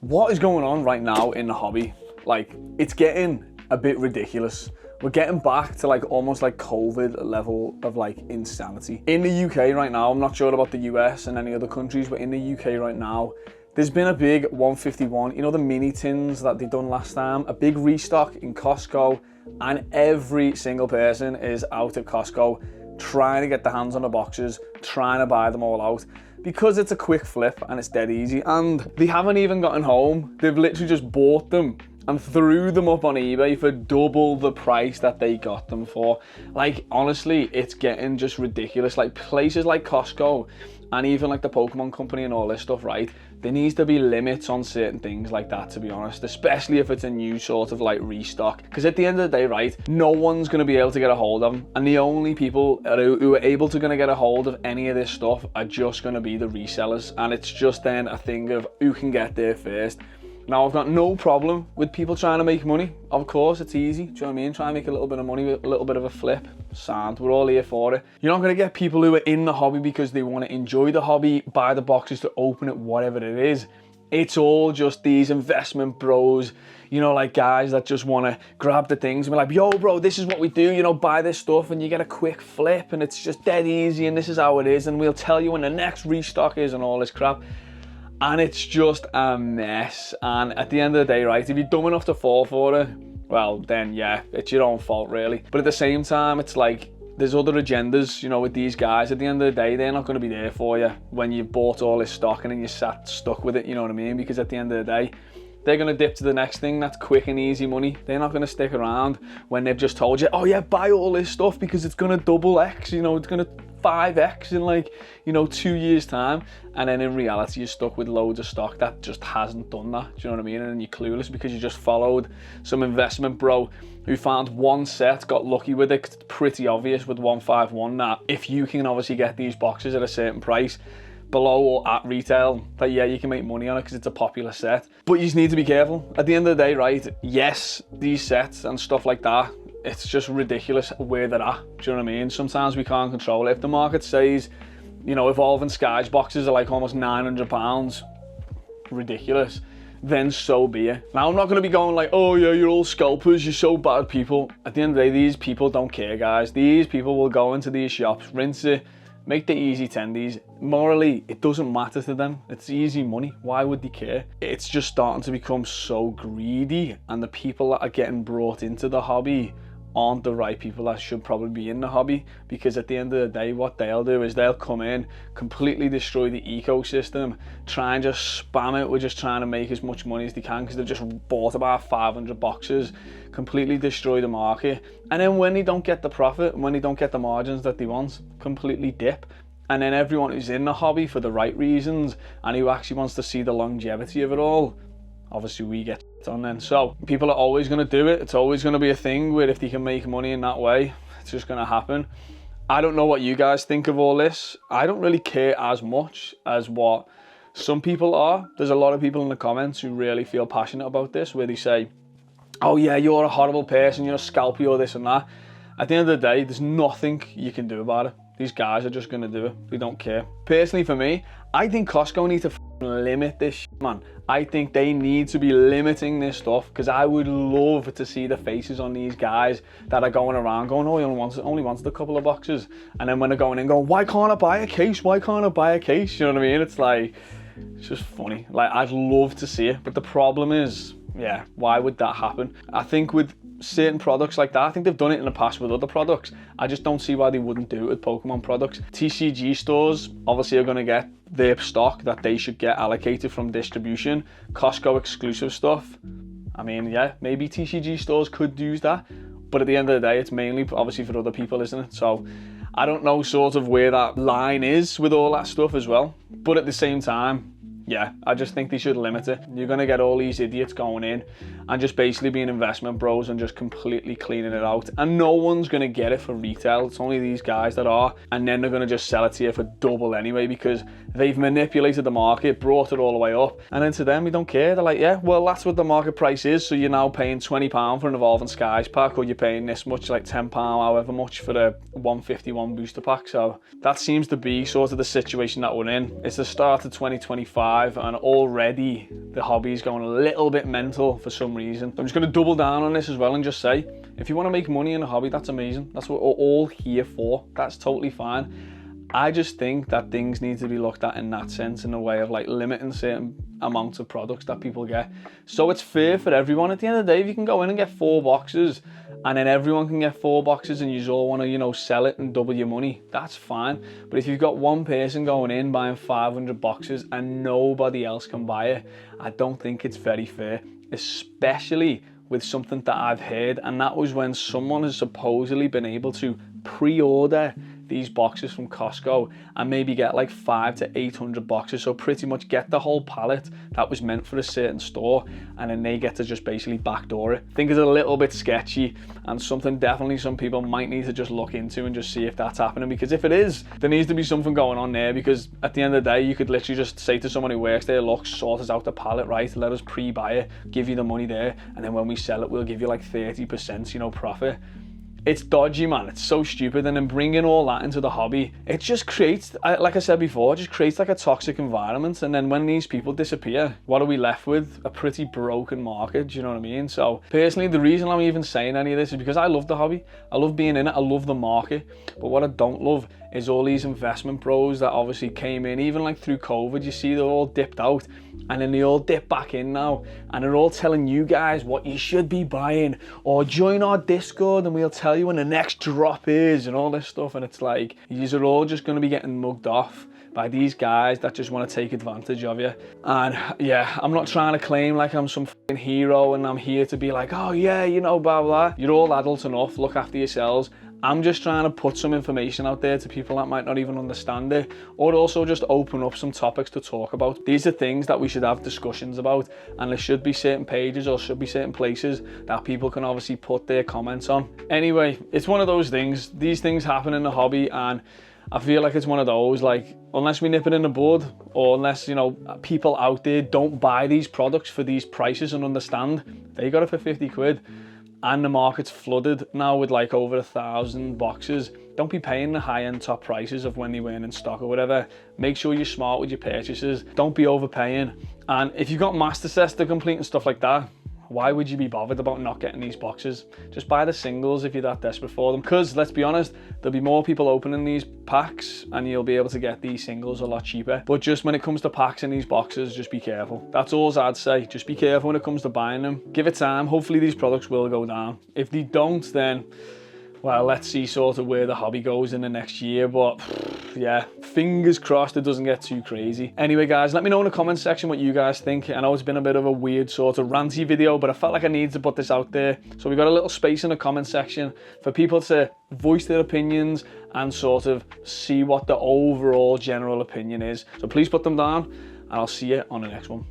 What is going on right now in the hobby? Like, it's getting a bit ridiculous. We're getting back to like almost like COVID level of like insanity. In the UK right now, I'm not sure about the US and any other countries, but in the UK right now, there's been a big 151, you know, the mini tins that they done last time, a big restock in Costco, and every single person is out at Costco trying to get their hands on the boxes, trying to buy them all out, because it's a quick flip and it's dead easy. And they haven't even gotten home. They've literally just bought them and threw them up on eBay for double the price that they got them for. Like, honestly, it's getting just ridiculous. Like, places like Costco and even like the Pokémon company and all this stuff, right? There needs to be limits on certain things like that, to be honest, especially if it's a new sort of like restock. Because at the end of the day, right, no one's going to be able to get a hold of them. And the only people who are able to get a hold of any of this stuff are just going to be the resellers. And it's just then a thing of who can get there first. Now, I've got no problem with people trying to make money. Of course, it's easy. Do you know what I mean? Try and make a little bit of money with a little bit of a flip. Sound. We're all here for it. You're not going to get people who are in the hobby because they want to enjoy the hobby, buy the boxes to open it, whatever it is. It's all just these investment bros, you know, like guys that just want to grab the things and be like, yo, bro, this is what we do, you know, buy this stuff and you get a quick flip and it's just dead easy and this is how it is and we'll tell you when the next restock is and all this crap. And it's just a mess. And at the end of the day, right, if you're dumb enough to fall for it, well, then yeah, it's your own fault, really. But at the same time, it's like, there's other agendas, you know, with these guys. At the end of the day, they're not going to be there for you when you've bought all this stock and then you're stuck with it, you know what I mean? Because at the end of the day, they're going to dip to the next thing that's quick and easy money. They're not going to stick around when they've just told you, oh yeah, buy all this stuff because it's going to double X, you know, it's going to 5X in like, you know, 2 years time. And then in reality, you're stuck with loads of stock that just hasn't done that. Do you know what I mean? And then you're clueless because you just followed some investment bro who found one set, got lucky with it. It's pretty obvious with 151 that if you can obviously get these boxes at a certain price, below or at retail, that yeah, you can make money on it because it's a popular set. But you just need to be careful. At the end of the day, right, yes, these sets and stuff like that, it's just ridiculous where they're at. Do you know what I mean? Sometimes we can't control it. If the market says, you know, Evolving Skies boxes are like almost £900, ridiculous, then so be it. Now, I'm not going to be going like, oh yeah, you're all scalpers, you're so bad people. At the end of the day, these people don't care, guys. These people will go into these shops, rinse it, make the easy tendies. Morally, it doesn't matter to them. It's easy money. Why would they care? It's just starting to become so greedy, and the people that are getting brought into the hobby aren't the right people that should probably be in the hobby, because at the end of the day, what they'll do is they'll come in, completely destroy the ecosystem, try and just spam it with just trying to make as much money as they can because they've just bought about 500 boxes, completely destroy the market, and then when they don't get the profit, when they don't get the margins that they want, completely dip. And then everyone who's in the hobby for the right reasons and who actually wants to see the longevity of it all, obviously we get on then. So people are always going to do it. It's always going to be a thing where if they can make money in that way, it's just going to happen. I don't know what you guys think of all this. I don't really care as much as what some people are. There's a lot of people in the comments who really feel passionate about this, where they say, oh yeah, you're a horrible person, you're a scalper or this and that. At the end of the day, there's nothing you can do about it. These guys are just going to do it. They don't care. Personally, for me, I think Costco need to limit this shit, man. I think they need to be limiting this stuff, because I would love to see the faces on these guys that are going around going, oh, he only wanted a couple of boxes. And then when they're going in going, why can't I buy a case? Why can't I buy a case? You know what I mean? It's like, it's just funny. Like, I'd love to see it. But the problem is, yeah, why would that happen? I think with certain products like that, I think they've done it in the past with other products. I just don't see why they wouldn't do it with Pokemon products. TCG stores obviously are going to get their stock that they should get allocated from distribution. Costco exclusive stuff, I mean, yeah, maybe TCG stores could use that, but at the end of the day, it's mainly obviously for other people, isn't it? So I don't know sort of where that line is with all that stuff as well. But at the same time, yeah, I just think they should limit it. You're going to get all these idiots going in and just basically being investment bros and just completely cleaning it out. And no one's going to get it for retail. It's only these guys that are. And then they're going to just sell it to you for double anyway, because they've manipulated the market, brought it all the way up. And then to them, they don't care. They're like, yeah, well, that's what the market price is. So you're now paying £20 for an Evolving Skies pack, or you're paying this much, like £10, however much for the 151 booster pack. So that seems to be sort of the situation that we're in. It's the start of 2025. 25 and already the hobby is going a little bit mental for some reason. I'm just going to double down on this as well and just say, if you want to make money in a hobby, that's amazing. That's what we're all here for. That's totally fine. I just think that things need to be looked at in that sense, in a way of like limiting certain amounts of products that people get. So it's fair for everyone. At the end of the day, if you can go in and get 4 boxes and then everyone can get 4 boxes and you all want to, you know, sell it and double your money, that's fine. But if you've got one person going in buying 500 boxes and nobody else can buy it, I don't think it's very fair, especially with something that I've heard, and that was when someone has supposedly been able to pre-order these boxes from Costco and maybe get like 500 to 800 boxes, so pretty much get the whole pallet that was meant for a certain store, and then they get to just basically backdoor it. I think it's a little bit sketchy and something definitely some people might need to just look into and just see if that's happening, because if it is, there needs to be something going on there, because at the end of the day you could literally just say to someone who works there, look, sort us out the pallet, right, let us pre-buy it, give you the money there, and then when we sell it we'll give you like 30%, you know, profit. It's dodgy, man. It's so stupid. And then bringing all that into the hobby, it just creates, like I said before, it just creates like a toxic environment. And then when these people disappear, what are we left with? A pretty broken market, do you know what I mean? So personally, the reason I'm even saying any of this is because I love the hobby. I love being in it. I love the market. But what I don't love is all these investment bros that obviously came in, even like through COVID, you see they're all dipped out and then they all dip back in now and they're all telling you guys what you should be buying, or join our Discord and we'll tell you when the next drop is and all this stuff. And it's like, these are all just going to be getting mugged off by these guys that just want to take advantage of you. And yeah, I'm not trying to claim like I'm some fucking hero and I'm here to be like, oh yeah, you know, blah, blah. You're all adults enough, look after yourselves. I'm just trying to put some information out there to people that might not even understand it, or also just open up some topics to talk about. These are things that we should have discussions about, and there should be certain pages or should be certain places that people can obviously put their comments on. Anyway, it's one of those things. These things happen in the hobby, and I feel like it's one of those, like, unless we nip it in the bud, or unless, you know, people out there don't buy these products for these prices and understand they got it for 50 quid. And the market's flooded now with like over 1,000 boxes. Don't be paying the high-end top prices of when they weren't in stock or whatever. Make sure you're smart with your purchases. Don't be overpaying. And if you've got master sets to complete and stuff like that, why would you be bothered about not getting these boxes? Just buy the singles if you're that desperate for them. Because let's be honest, there'll be more people opening these packs and you'll be able to get these singles a lot cheaper. But just when it comes to packs in these boxes, just be careful. That's all I'd say. Just be careful when it comes to buying them. Give it time. Hopefully these products will go down. If they don't, then, well, let's see sort of where the hobby goes in the next year. But yeah, fingers crossed it doesn't get too crazy. Anyway, guys, let me know in the comments section what you guys think. I know it's been a bit of a weird sort of ranty video, but I felt like I needed to put this out there. So we got a little space in the comment section for people to voice their opinions and sort of see what the overall general opinion is. So please put them down and I'll see you on the next one.